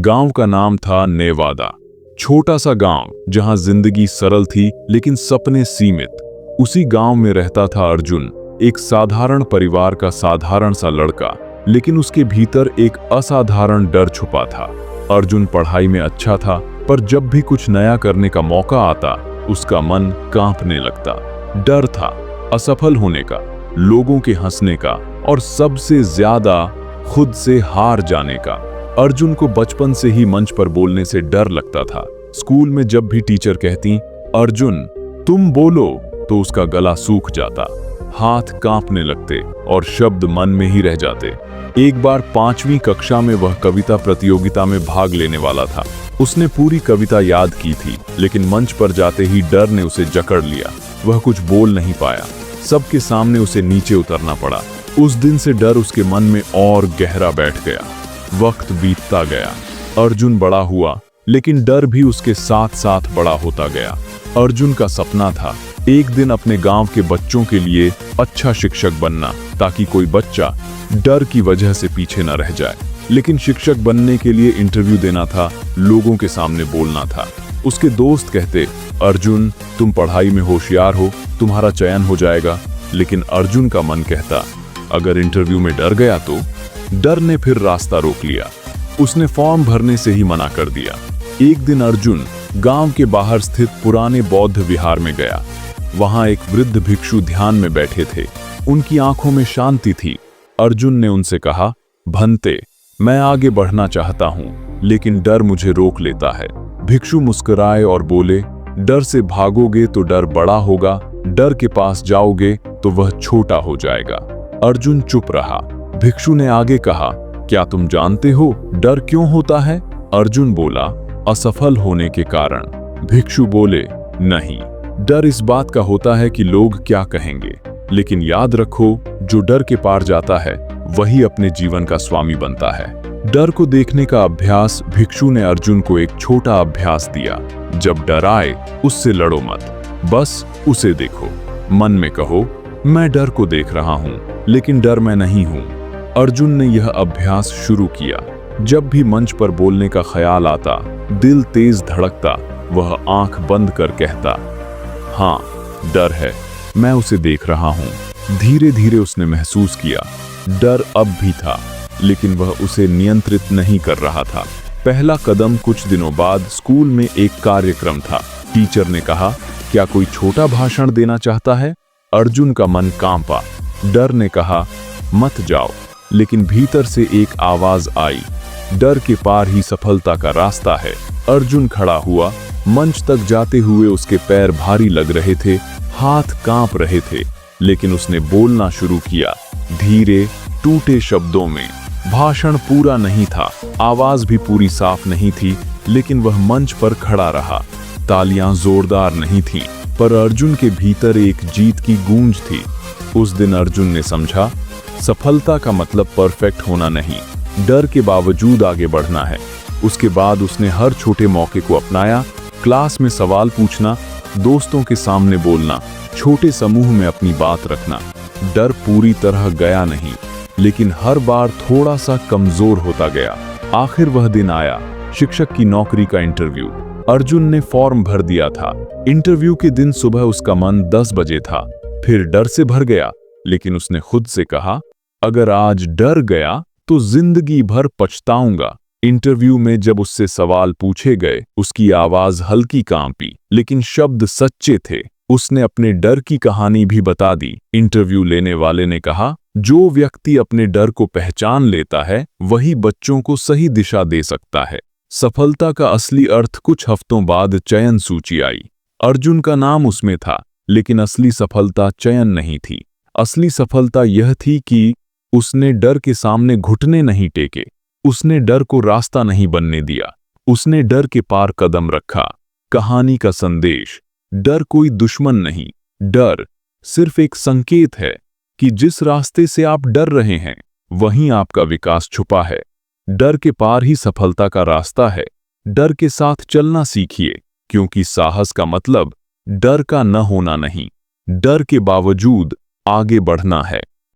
गांव का नाम था नेवादा। छोटा सा गांव जहां जिंदगी सरल थी लेकिन सपने सीमित। उसी गांव में रहता था अर्जुन, एक साधारण परिवार का साधारण सा लड़का, लेकिन उसके भीतर एक असाधारण डर छुपा था। अर्जुन पढ़ाई में अच्छा था, पर जब भी कुछ नया करने का मौका आता उसका मन कांपने लगता। डर था असफल होने का, लोगों के हंसने का और सबसे ज्यादा खुद से हार जाने का। अर्जुन को बचपन से ही मंच पर बोलने से डर लगता था। स्कूल में जब भी टीचर कहती अर्जुन तुम बोलो, तो उसका गला सूख जाता, हाथ कांपने लगते और शब्द मन में ही रह जाते। एक बार 5वीं कक्षा में वह कविता प्रतियोगिता में भाग लेने वाला था। उसने पूरी कविता याद की थी, लेकिन मंच पर जाते ही डर ने उसे जकड़ लिया। वह कुछ बोल नहीं पाया। सबके सामने उसे नीचे उतरना पड़ा। उस दिन से डर उसके मन में और गहरा बैठ गया। वक्त बीतता गया, अर्जुन बड़ा हुआ, लेकिन डर भी उसके साथ साथ बड़ा होता गया। अर्जुन का सपना था एक दिन अपने गांव के बच्चों के लिए अच्छा शिक्षक बनना, ताकि कोई बच्चा डर की वजह से पीछे न रह जाए। लेकिन शिक्षक बनने के लिए इंटरव्यू देना था, लोगों के सामने बोलना था। उसके दोस्त कहते अर्जुन तुम पढ़ाई में होशियार हो, तुम्हारा चयन हो जाएगा। लेकिन अर्जुन का मन कहता अगर इंटरव्यू में डर गया तो। डर ने फिर रास्ता रोक लिया। उसने फॉर्म भरने से ही मना कर दिया। एक दिन अर्जुन गांव के बाहर स्थित पुराने बौद्ध विहार में गया। वहां एक वृद्ध भिक्षु ध्यान में बैठे थे। उनकी आंखों में शांति थी। अर्जुन ने उनसे कहा, भंते, मैं आगे बढ़ना चाहता हूं, लेकिन डर मुझे रोक लेता है। भिक्षु मुस्कुराए और बोले, डर से भागोगे तो डर बड़ा होगा, डर के पास जाओगे तो वह छोटा हो जाएगा। अर्जुन चुप रहा। भिक्षु ने आगे कहा, क्या तुम जानते हो डर क्यों होता है? अर्जुन बोला, असफल होने के कारण। भिक्षु बोले, नहीं, डर इस बात का होता है कि लोग क्या कहेंगे। लेकिन याद रखो, जो डर के पार जाता है वही अपने जीवन का स्वामी बनता है। डर को देखने का अभ्यास। भिक्षु ने अर्जुन को एक छोटा अभ्यास दिया। जब डर आए उससे लड़ो मत, बस उसे देखो। मन में कहो, मैं डर को देख रहा हूं, लेकिन डर मैं नहीं हूं। अर्जुन ने यह अभ्यास शुरू किया। जब भी मंच पर बोलने का ख्याल आता, दिल तेज धड़कता, वह आंख बंद कर कहता, हाँ, डर है, मैं उसे देख रहा हूं। धीरे धीरे उसने महसूस किया, डर अब भी था, लेकिन वह उसे नियंत्रित नहीं कर रहा था। पहला कदम। कुछ दिनों बाद स्कूल में एक कार्यक्रम था। टीचर ने कहा, क्या कोई छोटा भाषण देना चाहता है? अर्जुन का मन कांपा। डर ने कहा, मत जाओ। लेकिन भीतर से एक आवाज आई, डर के पार ही सफलता का रास्ता है। अर्जुन खड़ा हुआ। मंच तक जाते हुए उसके पैर भारी लग रहे थे, हाथ कांप रहे थे, लेकिन उसने बोलना शुरू किया, धीरे टूटे शब्दों में। भाषण पूरा नहीं था, आवाज भी पूरी साफ नहीं थी, लेकिन वह मंच पर खड़ा रहा। तालियां जोरदार नहीं थीं, पर अर्जुन के भीतर एक जीत की गूंज थी। उस दिन अर्जुन ने समझा, सफलता का मतलब परफेक्ट होना नहीं, डर के बावजूद आगे बढ़ना है। उसके बाद उसने हर छोटे मौके को अपनाया। क्लास में सवाल पूछना, दोस्तों के सामने बोलना, छोटे समूह में अपनी बात रखना। डर पूरी तरह गया नहीं, लेकिन हर बार थोड़ा सा कमजोर होता गया। आखिर वह दिन आया, शिक्षक की नौकरी का इंटरव्यू। अर्जुन ने फॉर्म भर दिया था। इंटरव्यू के दिन सुबह उसका मन 10 बजे था। फिर डर से भर गया, लेकिन उसने खुद से कहा, अगर आज डर गया तो जिंदगी भर पछताऊंगा। इंटरव्यू में जब उससे सवाल पूछे गए, उसकी आवाज हल्की कांपी, लेकिन शब्द सच्चे थे। उसने अपने डर की कहानी भी बता दी। इंटरव्यू लेने वाले ने कहा, जो व्यक्ति अपने डर को पहचान लेता है वही बच्चों को सही दिशा दे सकता है। सफलता का असली अर्थ। कुछ हफ्तों बाद चयन सूची आई। अर्जुन का नाम उसमें था, लेकिन असली सफलता चयन नहीं थी। असली सफलता यह थी कि उसने डर के सामने घुटने नहीं टेके। उसने डर को रास्ता नहीं बनने दिया। उसने डर के पार कदम रखा। कहानी का संदेश, डर कोई दुश्मन नहीं, डर सिर्फ एक संकेत है कि जिस रास्ते से आप डर रहे हैं वहीं आपका विकास छुपा है। डर के पार ही सफलता का रास्ता है। डर के साथ चलना सीखिए, क्योंकि साहस का मतलब डर का न होना नहीं, डर के बावजूद आगे बढ़ना है।